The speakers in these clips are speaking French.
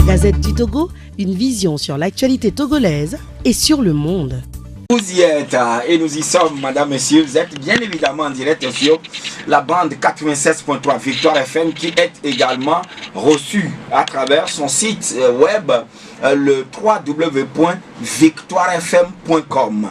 Gazette du Togo, une vision sur l'actualité togolaise et sur le monde. Vous y êtes et nous y sommes, madame, messieurs. Vous êtes bien évidemment en direct sur la bande 96.3 Victoire FM qui est également reçue à travers son site web le www.victoirefm.com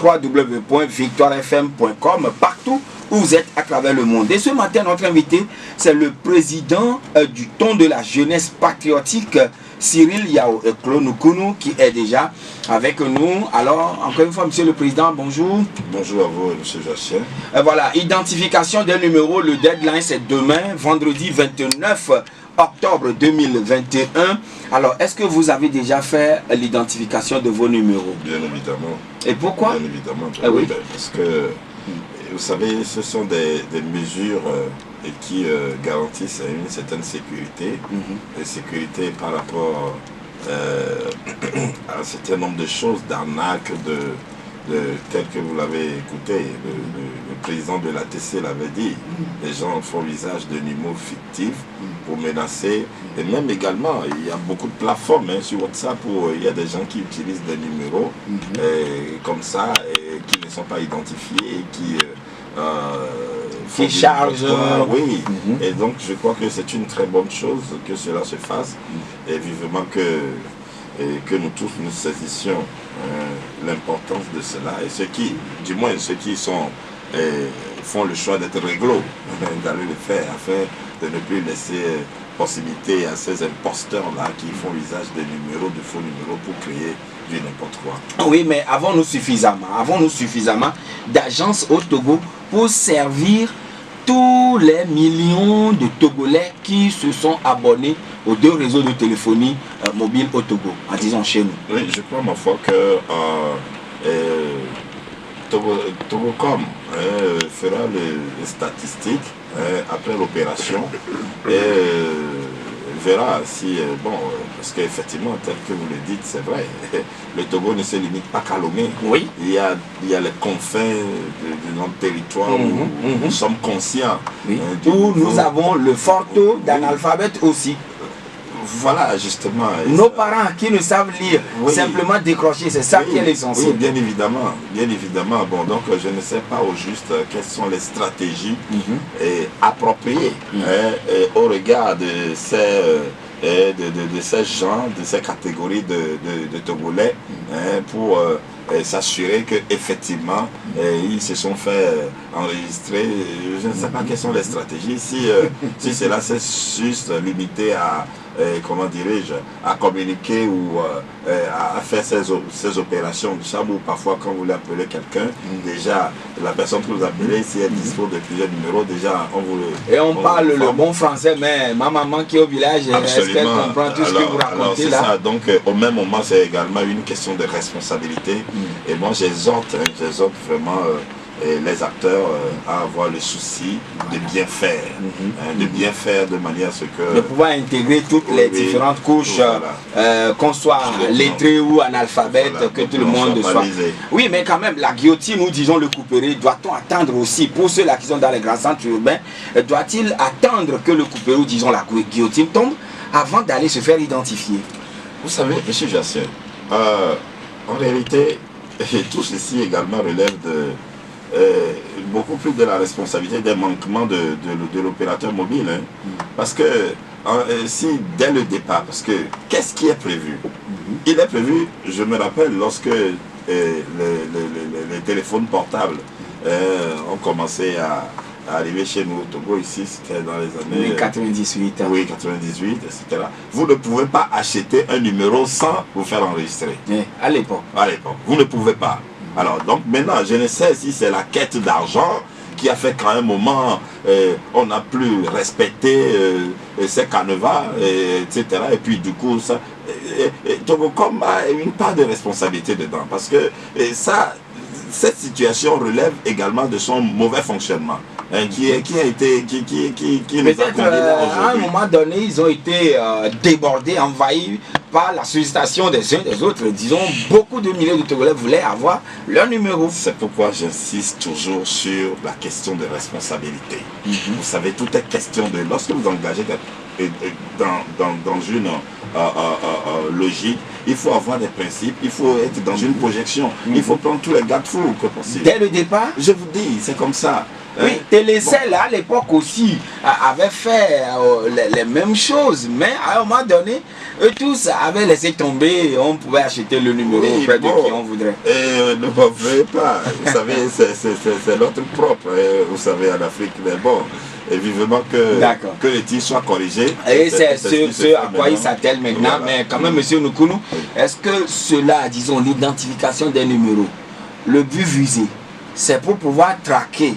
www.victoirefm.com partout où vous êtes à travers le monde. Et ce matin, notre invité, c'est le président du ton de la jeunesse patriotique, Cyril Yao Eklo-Nukunu, qui est déjà avec nous. Alors, encore une fois, monsieur le président, bonjour. Bonjour à vous, monsieur Jacien. Voilà, identification des numéros, le deadline c'est demain, vendredi 29 octobre 2021. Alors, est-ce que vous avez déjà fait l'identification de vos numéros? Bien évidemment. Et pourquoi? Bien évidemment. Ah oui. Parce que, vous savez, ce sont des mesures qui garantissent une certaine sécurité. Et sécurité par rapport à un certain nombre de choses, d'arnaques, tel que vous l'avez écouté, le président de l'ATC l'avait dit, les gens font usage de numéros fictifs pour menacer, et même également, il y a beaucoup de plateformes sur WhatsApp où il y a des gens qui utilisent des numéros comme ça, et qui ne sont pas identifiés, et qui chargent. Oui, et donc je crois que c'est une très bonne chose que cela se fasse, et vivement que nous tous nous saisissions l'importance de cela, et ceux qui font le choix d'être réglo, d'aller le faire, afin de ne plus laisser possibilité à ces imposteurs-là qui font usage des numéros, de faux numéros pour créer du n'importe quoi. Oui, mais avons-nous suffisamment d'agences au Togo pour servir tous les millions de Togolais qui se sont abonnés aux deux réseaux de téléphonie mobile au Togo, en disant chez nous? Oui, je crois ma foi que Togocom fera les statistiques après l'opération et verra si, parce qu'effectivement, tel que vous le dites, c'est vrai, le Togo ne se limite pas qu'à Lomé. Oui. Il y a les confins de notre territoire où nous sommes conscients. Oui. Où nous avons le fort taux d'analphabète aussi. Voilà, justement. Nos parents qui ne savent lire, simplement décrocher, c'est ça qui est l'essentiel. Oui, bien évidemment. Bon, donc je ne sais pas au juste quelles sont les stratégies appropriées au regard de ces gens, de ces catégories de Togolais pour s'assurer qu'effectivement ils se sont fait enregistrer. Je ne sais pas quelles sont les stratégies. Si cela s'est juste limité à comment dirais-je, à communiquer ou à faire ces opérations de chambre, ou parfois quand vous voulez appeler quelqu'un, déjà la personne que vous appelez, si elle dispose de plusieurs numéros, déjà on vous le... Et on parle le bon français, mais ma maman qui est au village, est-ce qu'elle comprend tout ce que vous racontez là? Ça. Donc au même moment, c'est également une question de responsabilité. Et moi j'exhorte vraiment les acteurs à avoir le souci de bien faire, de bien faire de manière à ce que... De pouvoir intégrer toutes les différentes couches, qu'on soit lettré ou analphabète, que tout le monde soit... Oui, mais quand même, la guillotine, ou disons le couperet, doit-on attendre aussi, pour ceux-là qui sont dans les grands centres urbains, doit-il attendre que le couperet, ou disons la guillotine tombe, avant d'aller se faire identifier? Vous savez, M. Jacien, en réalité, tout ceci également relève de... beaucoup plus de la responsabilité des manquements de l'opérateur mobile. Parce que si dès le départ, parce que qu'est-ce qui est prévu? Il est prévu, je me rappelle, lorsque les téléphones portables ont commencé à arriver chez nous au Togo, ici, c'était dans les années 98. Oui, 98, etc. Vous ne pouvez pas acheter un numéro sans vous faire enregistrer. À l'époque. Vous ne pouvez pas. Alors, donc maintenant, je ne sais si c'est la quête d'argent qui a fait qu'à un moment, on n'a plus respecté ces canevas, etc. Et puis du coup, ça, Togocom a une part de responsabilité dedans. Parce que cette situation relève également de son mauvais fonctionnement. Peut-être à un moment donné, ils ont été débordés, envahis par la sollicitation des uns des autres, disons, beaucoup de milliers de Togolais voulaient avoir leur numéro. C'est pourquoi j'insiste toujours sur la question de responsabilité. Vous savez, tout est question de... Lorsque vous engagez dans une logique, il faut avoir des principes, il faut être dans une projection, il faut prendre tous les garde-fous que possible. Dès le départ, je vous dis, c'est comme ça. Oui, Télécell à l'époque aussi avait fait les mêmes choses, mais à un moment donné, eux tous avaient laissé tomber et on pouvait acheter le numéro auprès de qui on voudrait. Et ne m'en veuillez pas, vous savez, c'est notre propre, vous savez, en Afrique, mais bon. Et vivement que le tir soit corrigé. Et c'est ce à quoi il s'attelle maintenant. Voilà. Mais quand même, monsieur Nukunu, est-ce que cela, disons, l'identification des numéros, le but visé, c'est pour pouvoir traquer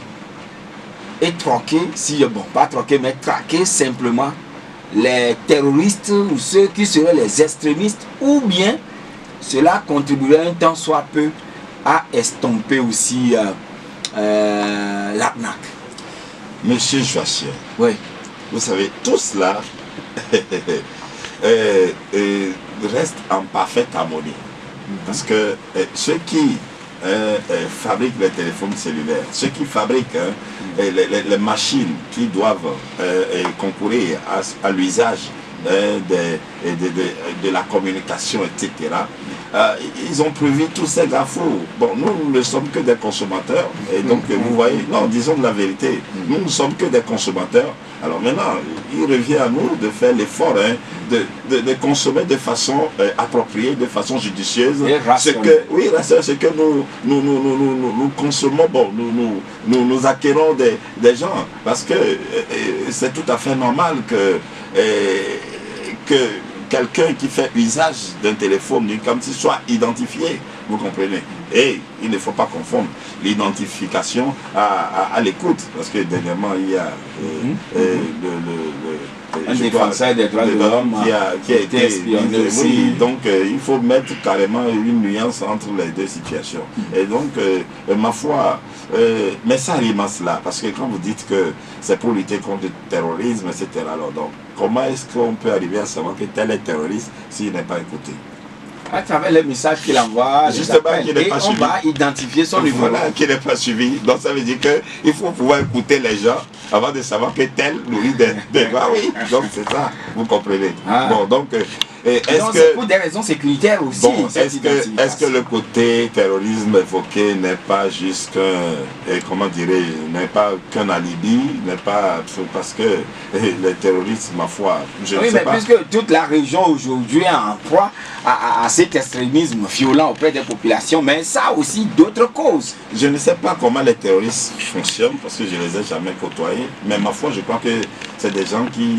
et troquer, si bon, pas troquer, mais traquer simplement les terroristes ou ceux qui seraient les extrémistes, ou bien cela contribuerait un temps soit peu à estomper aussi l'arnaque? Monsieur Joachim, oui. Vous savez, tout cela reste en parfaite harmonie. Parce que ceux qui fabriquent les téléphones cellulaires, ceux qui fabriquent les machines qui doivent concourir à l'usage de la communication, etc., ils ont prévu tous ces garde-fous. Bon, nous ne sommes que des consommateurs, et donc vous voyez, non, disons de la vérité, nous ne sommes que des consommateurs. Alors maintenant, il revient à nous de faire l'effort de consommer de façon appropriée, de façon judicieuse, ce que nous consommons, bon, nous acquérons des gens, parce que c'est tout à fait normal que quelqu'un qui fait usage d'un téléphone, comme s'il soit identifié, vous comprenez. Et il ne faut pas confondre l'identification à l'écoute, parce que dernièrement il y a un défenseur des droits de l'homme qui a été espionné aussi. Oui, donc il faut mettre carrément une nuance entre les deux situations. Et donc, ma foi, mais ça rime à cela, parce que quand vous dites que c'est pour lutter contre le terrorisme, etc., alors donc, comment est-ce qu'on peut arriver à savoir que tel est terroriste s'il n'est pas écouté? À travers les messages qu'il envoie, justement, qu'il n'est pas suivi. On va identifier son numéro. Voilà, qui n'est pas suivi. Donc ça veut dire qu'il faut pouvoir écouter les gens avant de savoir que tel nourrit des droits. Oui, donc c'est ça, vous comprenez. Bon, donc, est-ce que... pour des raisons sécuritaires aussi. Bon, est-ce que le côté terrorisme évoqué n'est pas juste comment dirais-je, n'est pas qu'un alibi, n'est pas... Parce que les terroristes, ma foi, je ne sais pas. Oui, mais puisque toute la région aujourd'hui est en proie à cet extrémisme violent auprès des populations, mais ça a aussi d'autres causes. Je ne sais pas comment les terroristes fonctionnent, parce que je ne les ai jamais côtoyés, mais ma foi, je crois que c'est des gens qui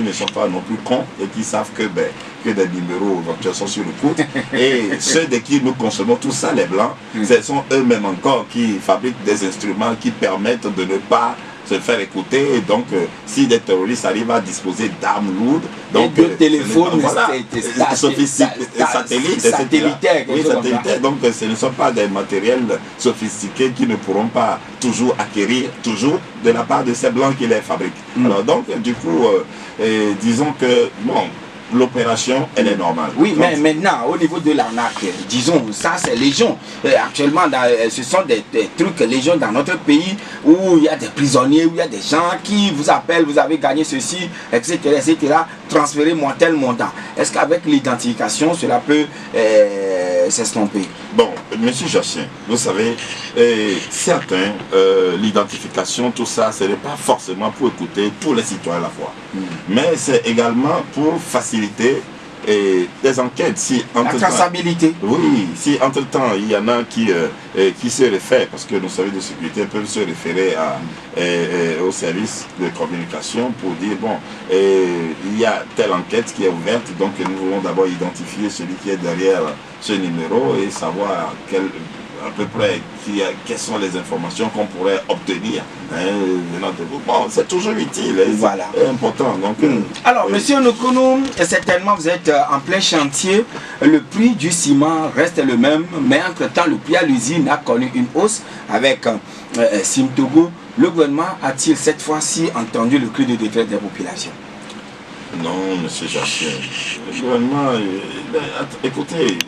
ne sont pas non plus cons et qui savent que des numéros sont sur le coup. Et ceux de qui nous consommons tout ça, les blancs, ce sont eux-mêmes encore qui fabriquent des instruments qui permettent de ne pas se faire écouter. Et donc, si des terroristes arrivent à disposer d'armes lourdes, donc de téléphones satellitaires, donc ce ne sont pas des matériels sophistiqués qui ne pourront pas toujours acquérir, toujours de la part de ces blancs qui les fabriquent. Alors donc, du coup, disons que, bon, l'opération, elle est normale. Oui, mais maintenant, au niveau de l'arnaque, disons, ça c'est légion. Actuellement, ce sont des trucs légion dans notre pays où il y a des prisonniers, où il y a des gens qui vous appellent, vous avez gagné ceci, etc., etc., transférez-moi tel montant. Est-ce qu'avec l'identification, cela peut s'estomper? Bon, monsieur Joachim, vous savez, certains, l'identification, tout ça, ce n'est pas forcément pour écouter tous les citoyens à la fois. Mais c'est également pour faciliter des enquêtes. Si la traçabilité. Oui, si entre-temps, il y en a qui se réfèrent, parce que nos services de sécurité peuvent se référer au service de communication pour dire, bon, il y a telle enquête qui est ouverte, donc nous voulons d'abord identifier celui qui est derrière ce numéro et savoir à peu près quelles sont les informations qu'on pourrait obtenir. Bon, c'est toujours utile, voilà. C'est important. Donc, alors, monsieur Nukunu, certainement vous êtes en plein chantier. Le prix du ciment reste le même, mais entre-temps, le prix à l'usine a connu une hausse avec Simtogo. Le gouvernement a-t-il cette fois-ci entendu le cri de détresse des populations? Non, monsieur Jachin, le gouvernement, écoutez,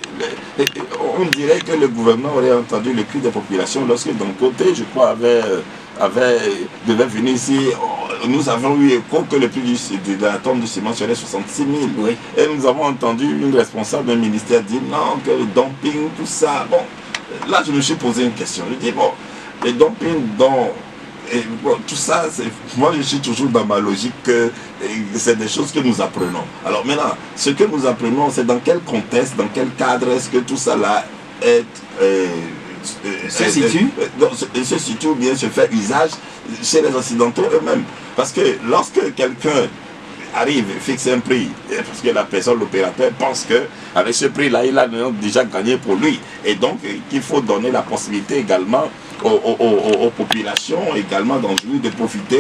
on dirait que le gouvernement aurait entendu le cri des populations lorsque d'un côté, je crois, devait venir ici. Nous avons eu écho que le prix de la tonne de ciment serait 66 000. Oui. Et nous avons entendu une responsable d'un ministère dire non, que le dumping, tout ça. Bon, là, je me suis posé une question. Je dis, bon, le dumping, et bon, tout ça, moi je suis toujours dans ma logique que c'est des choses que nous apprenons. Alors maintenant, ce que nous apprenons, c'est dans quel contexte, dans quel cadre est-ce que tout ça là se situe ou bien se fait usage chez les Occidentaux eux-mêmes. Parce que lorsque quelqu'un arrive, fixe un prix, parce que la personne, l'opérateur, pense qu'avec ce prix-là, il a déjà gagné pour lui. Et donc, qu'il faut donner la possibilité également aux populations également d'en jouir, de profiter.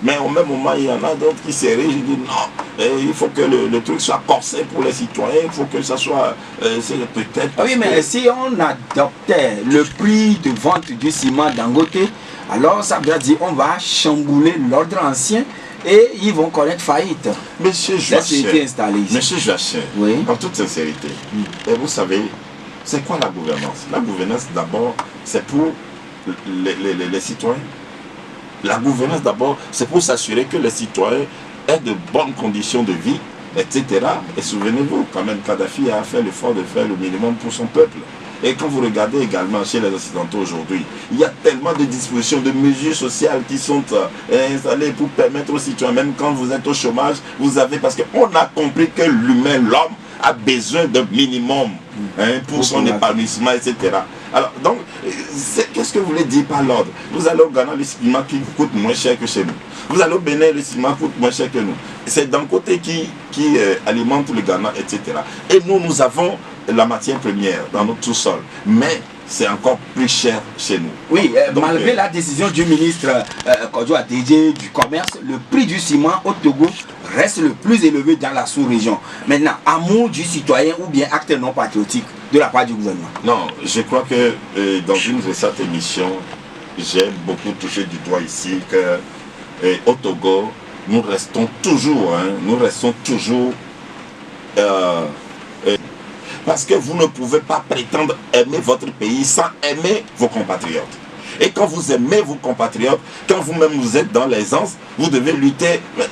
Mais au même moment, il y en a d'autres qui se réjouissent. Je dis non, il faut que le truc soit corsé pour les citoyens, il faut que ça soit peut-être... Oui, mais si on adoptait le prix de vente du ciment Dangote, alors ça veut dire on va chambouler l'ordre ancien et ils vont connaître faillite. Monsieur Joachim, oui. En toute sincérité, et vous savez, c'est quoi la gouvernance? La gouvernance, d'abord, c'est pour les citoyens. La gouvernance, d'abord, c'est pour s'assurer que les citoyens aient de bonnes conditions de vie, etc. Et souvenez-vous, quand même, Kadhafi a fait l'effort de faire le minimum pour son peuple. Et quand vous regardez également chez les Occidentaux aujourd'hui, il y a tellement de dispositions, de mesures sociales qui sont installées pour permettre aux citoyens, même quand vous êtes au chômage, vous avez, parce qu'on a compris que l'humain, l'homme, a besoin d'un minimum pour son épanouissement, etc. Alors, donc, qu'est-ce que vous voulez dire par l'ordre? Vous allez au Ghana, le ciment qui coûte moins cher que chez nous. Vous allez au Bénin, le ciment coûte moins cher que nous. C'est d'un côté qui alimente le Ghana, etc. Et nous avons la matière première dans notre sous-sol. Mais c'est encore plus cher chez nous. Oui, donc, malgré la décision du ministre Kojo Adedje du commerce, le prix du ciment au Togo reste le plus élevé dans la sous-région. Maintenant, amour du citoyen ou bien acte non patriotique de la part du gouvernement? Non, je crois que dans une récente émission, j'ai beaucoup touché du doigt ici que au Togo, nous restons toujours, parce que vous ne pouvez pas prétendre aimer votre pays sans aimer vos compatriotes. Et quand vous aimez vos compatriotes, quand vous-même vous êtes dans l'aisance, vous devez lutter. Mais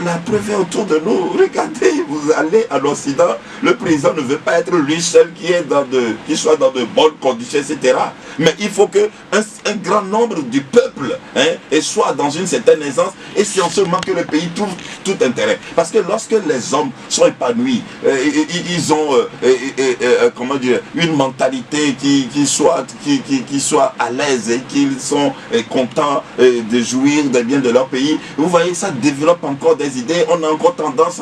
la preuve est autour de nous. Regardez, vous allez à l'Occident, le président ne veut pas être lui seul qui soit dans de bonnes conditions, etc. Mais il faut qu'un grand nombre du peuple soit dans une certaine aisance, et c'est en ce moment que le pays trouve tout intérêt. Parce que lorsque les hommes sont épanouis, ils ont comment dire, une mentalité qui soit à l'aise et qu'ils sont contents de jouir des biens de leur pays, vous voyez, ça développe encore des idées, on a encore tendance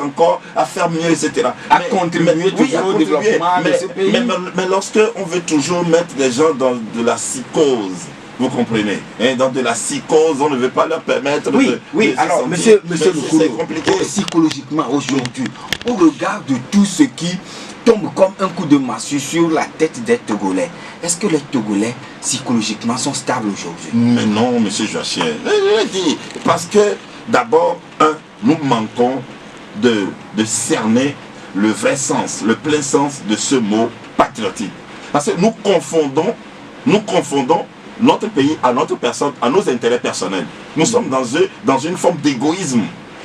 à faire mieux, etc. À contribuer au développement de ce pays. Mais lorsque on veut toujours mettre les gens dans de la psychose, vous comprenez, dans de la psychose, on ne veut pas leur permettre de alors, monsieur c'est compliqué. Psychologiquement, aujourd'hui, au regard de tout ce qui tombe comme un coup de massue sur la tête des Togolais, est-ce que les Togolais, psychologiquement, sont stables aujourd'hui? Mais non, monsieur Joachim. Je l'ai dit. Parce que, d'abord, nous manquons de cerner le vrai sens, le plein sens de ce mot patriotique. Parce que nous confondons notre pays à notre personne, à nos intérêts personnels. Nous sommes dans une forme d'égoïsme.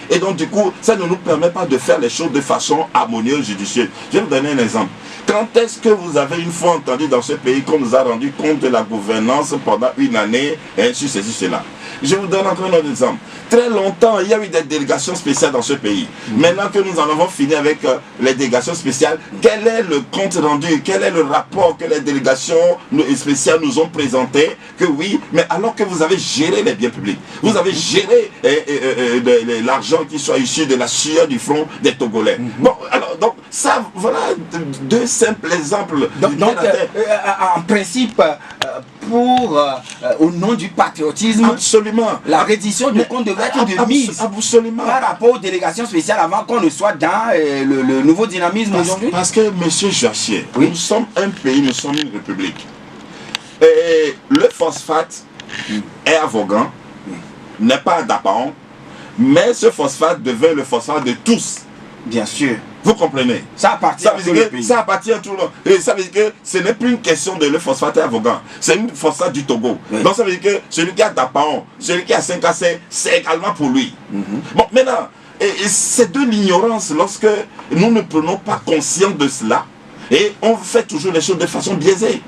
Et donc du coup, ça ne nous permet pas de faire les choses de façon harmonieuse, judicieuse. Je vais vous donner un exemple. Quand est-ce que vous avez une fois entendu dans ce pays qu'on nous a rendu compte de la gouvernance pendant une année, sur ceci, cela? Je vous donne encore un autre exemple. Très longtemps, il y a eu des délégations spéciales dans ce pays. Maintenant que nous en avons fini avec les délégations spéciales, quel est le compte rendu, quel est le rapport que les délégations spéciales nous ont présenté? Que oui, mais alors que vous avez géré les biens publics, vous avez géré l'argent qui soit issu de la sueur du front des Togolais. Bon, alors, donc, ça, voilà deux simples exemples. Donc en principe, au nom du patriotisme, absolument, la reddition du compte devrait être de mise par rapport aux délégations spéciales avant qu'on ne soit dans le nouveau dynamisme aujourd'hui. Parce que, monsieur Joachim, nous sommes un pays, nous sommes une république. Et le phosphate est arrogant, n'est pas d'apparent, mais ce phosphate devient le phosphate de tous. Bien sûr. Vous comprenez? Ça appartient à tout le pays. Ça appartient à tout le monde. Et ça veut dire que ce n'est plus une question de le phosphate à Vaughan. C'est une phosphate du Togo. Oui. Donc ça veut dire que celui qui a Dapaon, celui qui a 5AC, c'est également pour lui. Bon, maintenant, et c'est de l'ignorance lorsque nous ne prenons pas conscience de cela et on fait toujours les choses de façon biaisée.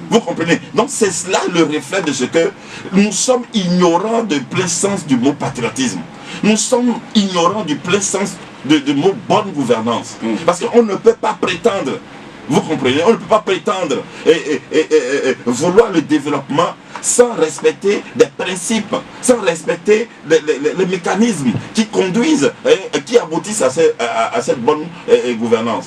Vous comprenez? Donc c'est cela le reflet de ce que nous sommes ignorants du plein sens du mot patriotisme. Nous sommes ignorants du plein sens de mot bonne gouvernance. Parce qu'on ne peut pas prétendre, vous comprenez, on ne peut pas prétendre et vouloir le développement sans respecter des principes, sans respecter les mécanismes qui conduisent et qui aboutissent à cette bonne gouvernance.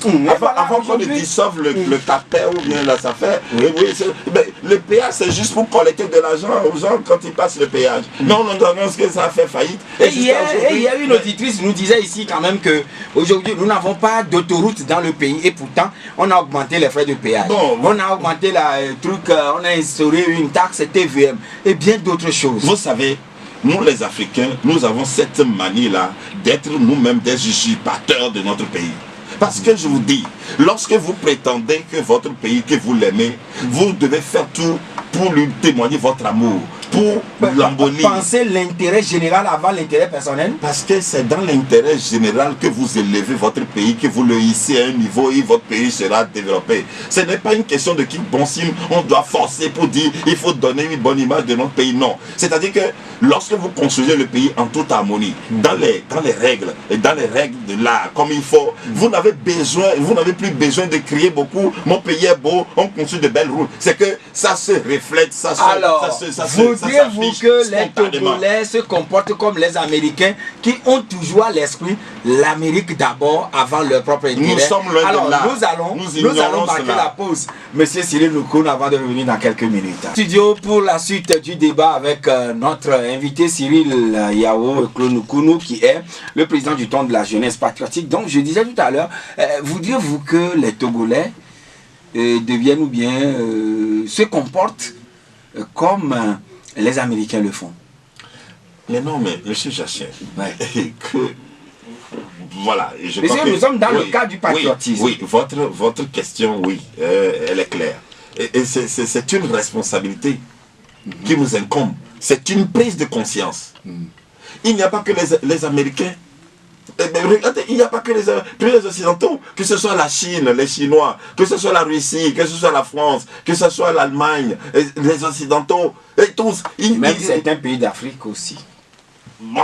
Avant qu'on ne dissolve le CAPER ou bien la SAFER, le péage c'est juste pour collecter de l'argent aux gens quand ils passent le péage. Mais on annonce que ça a fait faillite. Et il y a une auditrice qui nous disait ici quand même que aujourd'hui nous n'avons pas d'autoroute dans le pays et pourtant on a augmenté les frais de péage. Bon, on a augmenté on a instauré une taxe TVM et bien d'autres choses. Vous savez, nous les Africains, nous avons cette manie-là d'être nous-mêmes des usurpateurs de notre pays. Parce que je vous dis, lorsque vous prétendez que votre pays, que vous l'aimez, vous devez faire tout pour lui témoigner votre amour, pour l'embonner. Pensez l'intérêt général avant l'intérêt personnel. Parce que c'est dans l'intérêt général que vous élevez votre pays, que vous le hissez à un niveau et votre pays sera développé. Ce n'est pas une question de qui bon signe on doit forcer pour dire il faut donner une bonne image de notre pays. Non. C'est-à-dire que lorsque vous construisez le pays en toute harmonie, dans les règles et dans les règles de l'art, comme il faut, vous n'avez plus besoin de crier beaucoup. Mon pays est beau, on construit de belles routes. C'est que ça se reflète, ça se voudriez-vous que les Togolais se comportent comme les Américains qui ont toujours à l'esprit l'Amérique d'abord avant leur propre intérêt? Nous sommes loin de là. Nous allons marquer la pause. Monsieur Cyril Loukoun avant de revenir dans quelques minutes. Studio pour la suite du débat avec notre invité Cyril Yao Loukoun qui est le président du Ton de la jeunesse patriotique. Donc je disais tout à l'heure, voudriez-vous que les Togolais deviennent ou bien se comportent comme les Américains le font? Mais non, mais monsieur Jachin, voilà. Je crois que nous sommes dans le cas du patriotisme. Oui, votre question, oui, elle est claire. Et c'est une responsabilité qui nous incombe. C'est une prise de conscience. Il n'y a pas que les Américains. Regardez, il n'y a pas que les Occidentaux, que ce soit la Chine, les Chinois, que ce soit la Russie, que ce soit la France, que ce soit l'Allemagne, les Occidentaux, et tous. Même certains pays d'Afrique aussi. Bon,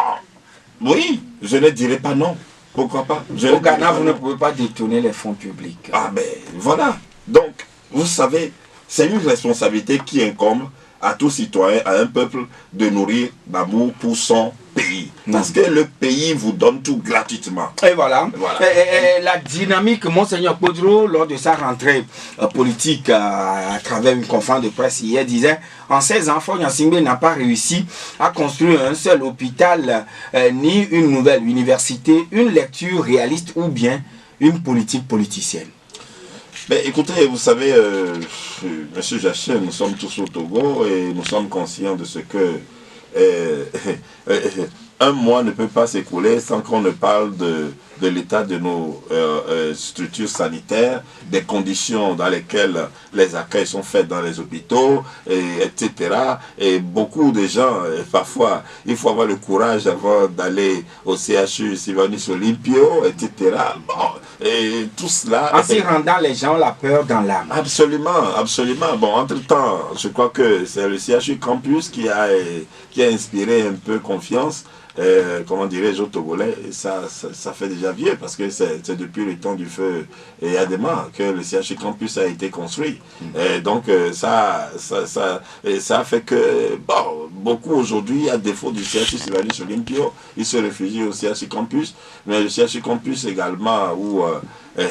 oui, je ne dirais pas non. Pourquoi pas? Au Ghana, vous ne pouvez pas détourner les fonds publics. Ah ben voilà. Donc, vous savez, c'est une responsabilité qui incombe à tout citoyen, à un peuple, de nourrir d'amour pour son pays. Parce que le pays vous donne tout gratuitement. Et voilà. Et la dynamique, Monseigneur Podro, lors de sa rentrée politique à travers une conférence de presse hier, disait en 16 ans, Faure Gnassingbé n'a pas réussi à construire un seul hôpital, ni une nouvelle université, une lecture réaliste ou bien une politique politicienne. Mais écoutez, vous savez, monsieur Jachin, nous sommes tous au Togo et nous sommes conscients de ce que un mois ne peut pas s'écouler sans qu'on ne parle de l'état de nos structures sanitaires, des conditions dans lesquelles les accueils sont faits dans les hôpitaux, etc. Et beaucoup de gens, parfois, il faut avoir le courage avant d'aller au CHU Sylvanus Olympio, etc. Bon, et tout cela... En s'y rendant, les gens ont la peur dans l'âme. Absolument, absolument. Bon, entre-temps, je crois que c'est le CHU Campus qui a inspiré un peu confiance. Comment dirais-je, au Togolais, et ça fait déjà vieux parce que c'est depuis le temps du feu et Adema que le CHU Campus a été construit. Et donc ça a fait que bon, beaucoup aujourd'hui, à défaut du CHU Sylvanus Olympio, ils se réfugient au CHU Campus, mais le CHU Campus également où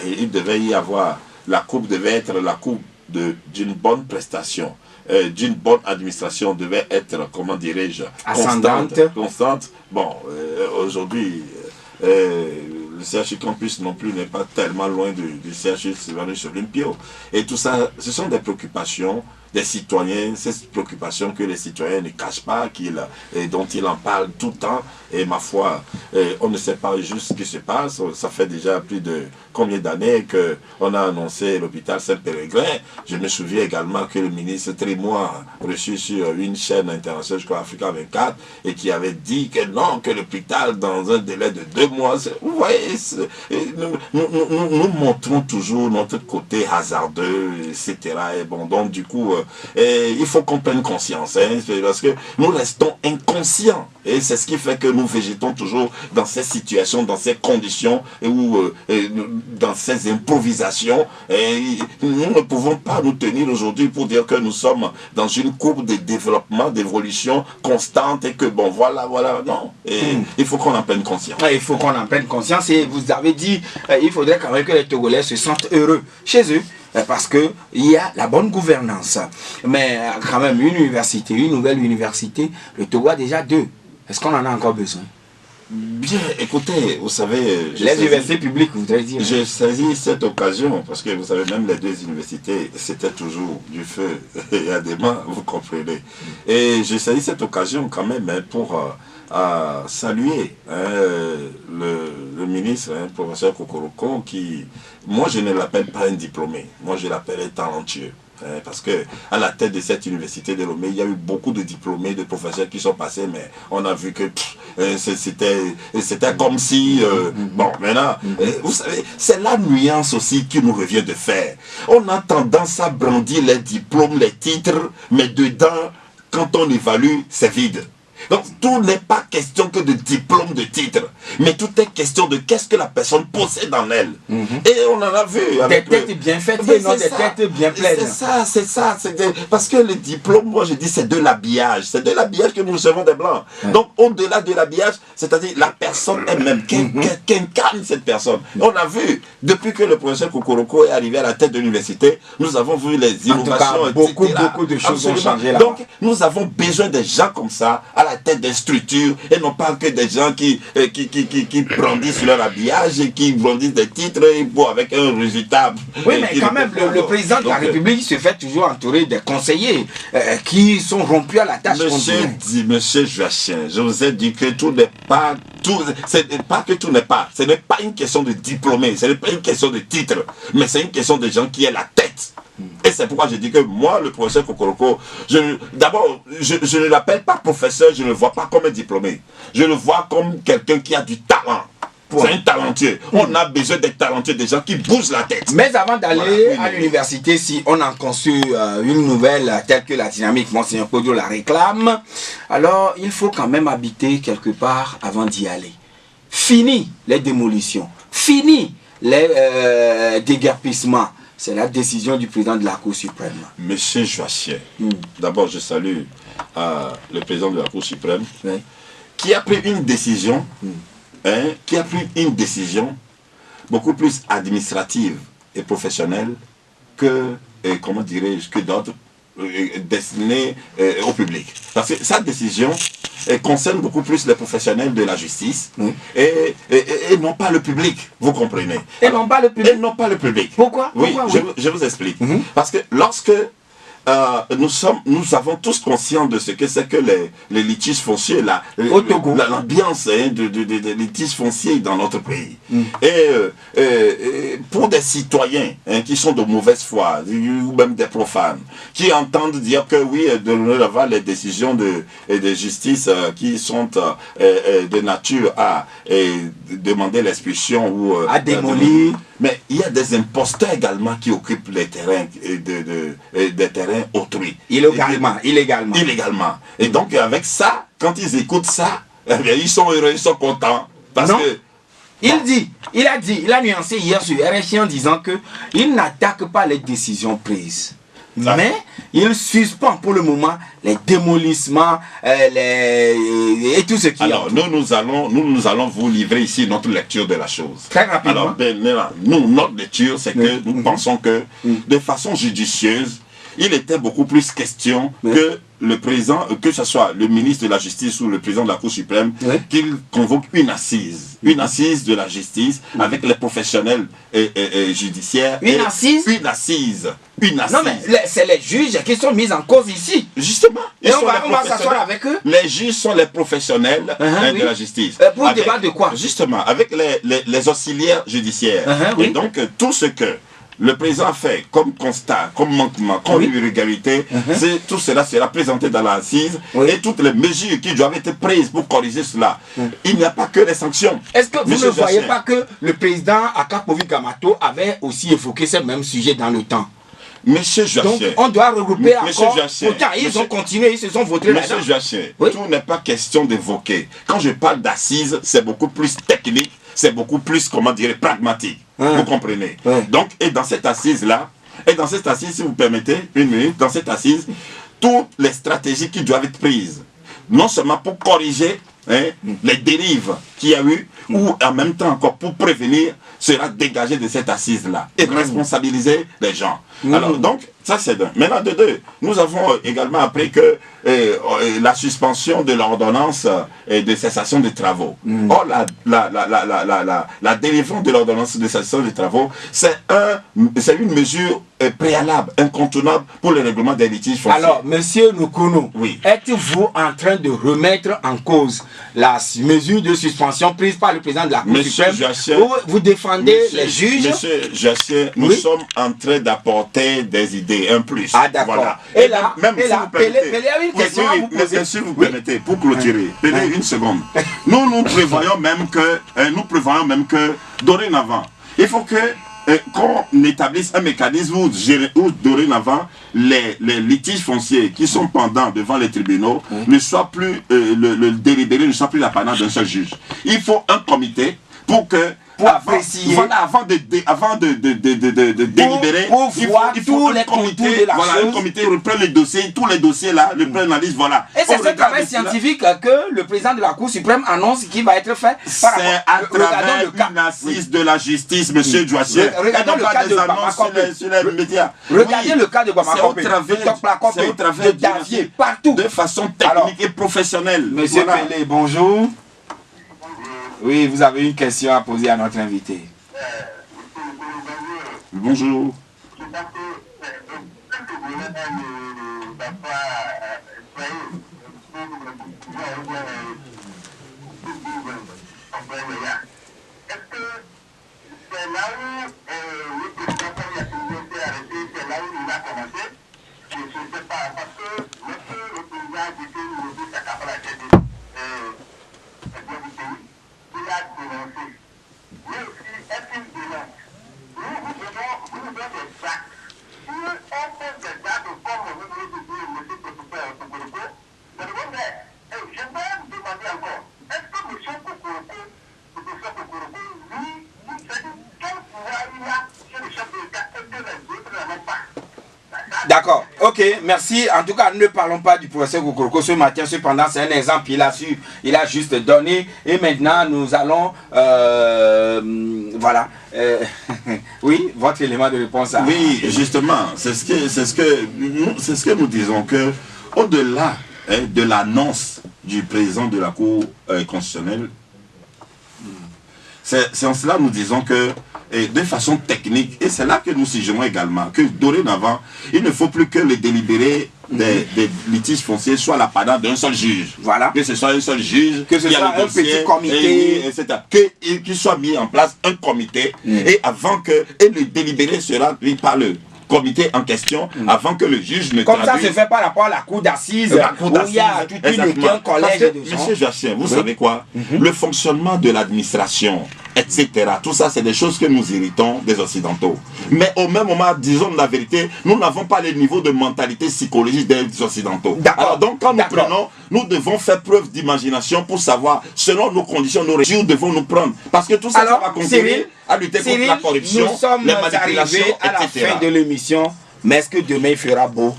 il devait y avoir, la coupe devait être la coupe d'une bonne prestation. D'une bonne administration devait être, comment dirais-je, constante. Bon, aujourd'hui, le CHU Campus non plus n'est pas tellement loin du CHU Sylvanus Olympio. Et tout ça, ce sont des préoccupations des citoyens, ces préoccupations que les citoyens ne cachent pas, et dont ils en parlent tout le temps. Et ma foi, on ne sait pas juste ce qui se passe. Ça fait déjà plus de combien d'années qu'on a annoncé l'hôpital Saint-Péregrin. Je me souviens également que le ministre Trémois a reçu sur une chaîne internationale, je crois Africa 24, et qui avait dit que non, que l'hôpital, dans un délai de 2 mois, vous voyez, nous montrons toujours notre côté hasardeux, etc. Et bon, donc du coup, il faut qu'on prenne conscience, hein, parce que nous restons inconscients. Et c'est ce qui fait que nous végétons toujours dans ces situations, dans ces conditions, dans ces improvisations. Et nous ne pouvons pas nous tenir aujourd'hui pour dire que nous sommes dans une courbe de développement, d'évolution constante et que bon, voilà, non. Et il faut qu'on en prenne conscience. Il faut qu'on en prenne conscience et vous avez dit, il faudrait quand même que les Togolais se sentent heureux chez eux. Parce qu'il y a la bonne gouvernance. Mais quand même, une nouvelle université, le Togo a déjà 2. Est-ce qu'on en a encore besoin? Bien, écoutez, vous savez... Les universités publiques, vous voudrez dire. J'ai saisi cette occasion, parce que vous savez, même les 2 universités, c'était toujours du feu et à des mains, vous comprenez. Et j'ai saisi cette occasion quand même pour saluer le ministre, professeur Kokoroko, qui, moi je ne l'appelle pas un diplômé, moi je l'appelle un talentueux. Parce que à la tête de cette université de Lomé, il y a eu beaucoup de diplômés, de professeurs qui sont passés, mais on a vu que c'était comme si... bon, maintenant, vous savez, c'est la nuance aussi qui nous revient de faire. On a tendance à brandir les diplômes, les titres, mais dedans, quand on évalue, c'est vide. Donc tout n'est pas question que de diplôme, de titre, mais tout est question de qu'est-ce que la personne possède en elle. Et on en a vu. Des têtes bien faites et non des têtes bien pleines. C'est ça. Parce que le diplôme, moi je dis, c'est de l'habillage. C'est de l'habillage que nous recevons des Blancs. Donc au-delà de l'habillage, c'est-à-dire la personne elle-même, qui incarne cette personne. On a vu, depuis que le professeur Kokoroko est arrivé à la tête de l'université, nous avons vu les innovations, en tout cas, beaucoup de choses ont changé là. Donc nous avons besoin de gens comme ça, à la tête des structures, et non pas que des gens qui brandissent leur habillage et qui brandissent des titres avec un résultat. Oui, mais quand même, le président de la République se fait toujours entourer des conseillers qui sont rompus à la tâche. Monsieur Joachim, je vous ai dit que tout n'est pas... C'est pas que tout n'est pas. Ce n'est pas une question de diplômé, ce n'est pas une question de titre, mais c'est une question de gens qui est la tête. Et c'est pourquoi je dis que moi, le professeur Kokoroko, d'abord, je ne l'appelle pas professeur, je ne le vois pas comme un diplômé. Je le vois comme quelqu'un qui a du talent. C'est un talentueux. On a besoin d'être talentueux, des gens qui bougent la tête. Mais avant d'aller à l'université, si on a conçu une nouvelle telle que la dynamique, Monseigneur Kodio la réclame, alors il faut quand même habiter quelque part avant d'y aller. Fini les démolitions, fini les déguerpissements. C'est la décision du président de la Cour suprême. Monsieur Joachim, d'abord je salue le président de la Cour suprême, qui a pris une décision, beaucoup plus administrative et professionnelle que, comment dirais-je, que d'autres destinée au public. Parce que sa décision concerne beaucoup plus les professionnels de la justice et non pas le public, vous comprenez. Non pas le public. Et non pas le public. Pourquoi? Oui, je vous explique. Parce que lorsque nous avons tous conscience de ce que c'est que les litiges fonciers, l'ambiance des litiges fonciers dans notre pays. Et pour des citoyens qui sont de mauvaise foi, ou même des profanes, qui entendent dire que oui, de avoir les décisions de justice qui sont de nature à demander l'expulsion ou à démolir. Mais il y a des imposteurs également qui occupent les terrains des terrains autrui. Illégalement. Et donc avec ça, quand ils écoutent ça, eh bien, ils sont heureux, ils sont contents. Parce que il a nuancé hier sur RFI en disant que il n'attaque pas les décisions prises. Mais il suspend pour le moment les démolissements et tout ce qui Alors, nous allons vous livrer ici notre lecture de la chose. Très rapidement. Alors, notre lecture, c'est que nous pensons que de façon judicieuse, il était beaucoup plus question que le président, que ce soit le ministre de la Justice ou le président de la Cour suprême, qu'il convoque une assise de la justice avec les professionnels judiciaires. Une assise. Non mais c'est les juges qui sont mis en cause ici. Justement. Et on va s'asseoir avec eux. Les juges sont les professionnels de la justice. Pour débattre de quoi? Justement, avec les auxiliaires judiciaires. Et donc, tout ce que le président a fait comme constat, comme manquement, comme irrégularité, tout cela sera présenté dans l'assise et toutes les mesures qui doivent être prises pour corriger cela. Il n'y a pas que les sanctions. Est-ce que vous ne voyez pas que le président Akapovi Gamato avait aussi évoqué ce même sujet dans le temps? Monsieur Joachim. Donc on doit regrouper encore. Pourtant, ils ont continué, ils se sont votés là-dedans. Monsieur Joachim, tout n'est pas question d'évoquer. Quand je parle d'assises, c'est beaucoup plus technique, c'est beaucoup plus, comment dire, pragmatique. Vous comprenez? Donc, et dans cette assise-là, si vous permettez, une minute, dans cette assise, toutes les stratégies qui doivent être prises, non seulement pour corriger les dérives qu'il y a eu, ou en même temps encore pour prévenir, sera dégagé de cette assise-là et responsabiliser les gens. Alors donc, ça c'est d'un. Maintenant de deux, nous avons également appris que la suspension de l'ordonnance de cessation des travaux. Or, la délivrance de l'ordonnance de cessation des travaux, c'est une mesure préalable, incontournable pour le règlement des litiges fonciers. Alors, monsieur Nukunu, êtes-vous en train de remettre en cause la mesure de suspension prise par le président de la Cour suprême, où vous défendez les juges? Monsieur Joachim, nous sommes en train d'apporter des idées, un plus. Ah d'accord. Voilà. Et là, Pelé a une question à vous poser. Si vous permettez, pour clôturer, Pelé, une seconde. Nous prévoyons même que dorénavant, il faut que qu'on établisse un mécanisme où dorénavant les litiges fonciers qui sont pendants devant les tribunaux ne soient plus, le délibéré ne soit plus l'apanage d'un seul juge. Il faut un comité pour que apprécier. Voilà, avant de délibérer, il faut tous les comités de la chose. Un comité reprend les dossiers, tous les dossiers là, le prend l'analyse, voilà. Et c'est ce travail scientifique que le président de la Cour suprême annonce qui va être fait par rapport à travers une assise de la justice, monsieur Joachim. Regardons le cas de Bamako sur les médias. Regardez le cas de Bamako, de Davier, partout. De façon technique et professionnelle. Monsieur Pelé, bonjour. Oui, vous avez une question à poser à notre invité. Bonjour. D'accord, ok, merci. En tout cas, ne parlons pas du professeur Kokoroko ce matin. Cependant, c'est un exemple il a juste donné. Et maintenant, nous allons, voilà. Oui, votre élément de réponse. Oui, justement, c'est ce que nous disons, que au-delà de l'annonce du président de la Cour constitutionnelle, c'est en cela nous disons que de façon technique, et c'est là que nous suggérons également que dorénavant, il ne faut plus que les délibérés des litiges fonciers soient l'apanage d'un seul juge. Voilà. Que ce soit un seul juge, que ce soit un petit comité, etc. Qu'il soit mis en place un comité, et avant que le délibéré sera pris par le comité en question, avant que le juge ne comme traduise. Ça se fait par rapport à la cour d'assises, où il y a tout un collège de gens. Monsieur Joachim, vous savez quoi? Le fonctionnement de l'administration, etc. Tout ça, c'est des choses que nous héritons des Occidentaux. Mais au même moment, disons la vérité, nous n'avons pas le niveau de mentalité psychologique des Occidentaux. Alors donc, quand nous prenons, nous devons faire preuve d'imagination pour savoir, selon nos conditions, nos régions, devons nous prendre. Parce que tout ça, ça va contribuer à lutter contre la corruption, nous sommes les manipulations, à la fin de l'émission, mais est-ce que demain il fera beau?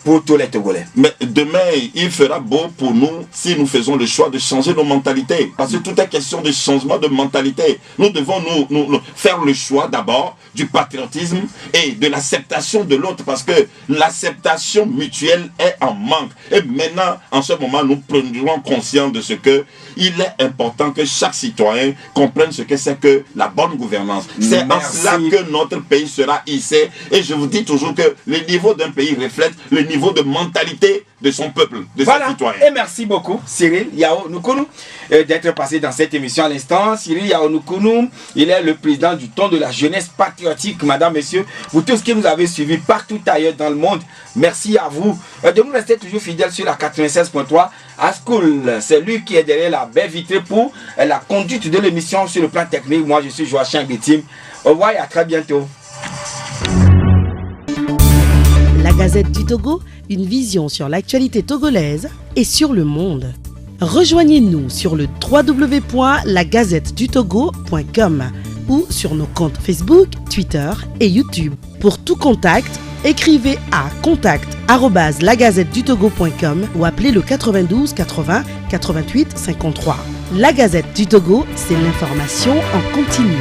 pour tous les Togolais. Mais demain, il fera beau pour nous si nous faisons le choix de changer nos mentalités. Parce que tout est question de changement de mentalité. Nous devons nous faire le choix d'abord du patriotisme et de l'acceptation de l'autre. Parce que l'acceptation mutuelle est en manque. Et maintenant, en ce moment, nous prendrons conscience de ce que il est important que chaque citoyen comprenne ce que c'est que la bonne gouvernance. C'est en cela que notre pays sera hissé. Et je vous dis toujours que le niveau d'un pays reflète le niveau de mentalité de son peuple, de ses citoyens. Et merci beaucoup, Cyril Yao Nukunu, d'être passé dans cette émission à l'instant. Cyril Yao Nukunu, il est le président du Ton de la jeunesse patriotique. Madame, messieurs, vous tous qui nous avez suivis partout ailleurs dans le monde, merci à vous de nous rester toujours fidèles sur la 96.3. Ascool, c'est lui qui est derrière la baie vitrée pour la conduite de l'émission sur le plan technique. Moi, je suis Joachim Bétim. Au revoir et à très bientôt. La Gazette du Togo, une vision sur l'actualité togolaise et sur le monde. Rejoignez-nous sur le www.lagazettedutogo.com ou sur nos comptes Facebook, Twitter et YouTube. Pour tout contact, écrivez à contact@lagazettedutogo.com ou appelez le 92 80 88 53. La Gazette du Togo, c'est l'information en continu.